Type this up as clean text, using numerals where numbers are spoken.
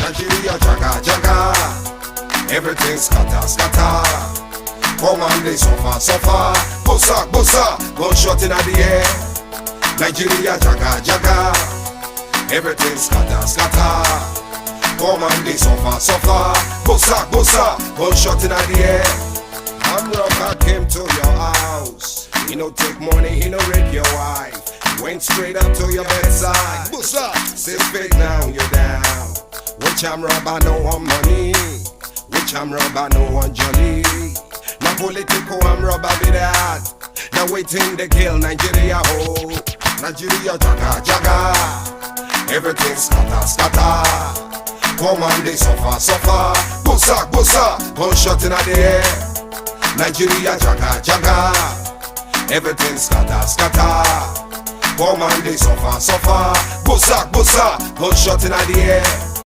Nigeria jaga jaga, everything scatter scatter. Come on, they suffer suffer. Bossa bossa, gunshot in the air. Nigeria jaga jaga, everything scatter scatter. Come on, they suffer suffer. Bossa bossa, gunshot in the air. I'm rocker came to your house. He no take money, he no rape your wife. Went straight up to your bedside. Bossa, say fake now you're down. Which I'm robber, no one money. Which I'm robber, no one jolly. Now political, I'm robber be that. Now waiting to kill Nigeria whole. Nigeria jaga jaga, everything scatter scatter. Come on, they suffer suffer. Bossa bossa, gunshot in the air. Nigeria jaga jaga, everything scatter scatter. Come on, they suffer suffer. Bossa bossa, gunshot in the air.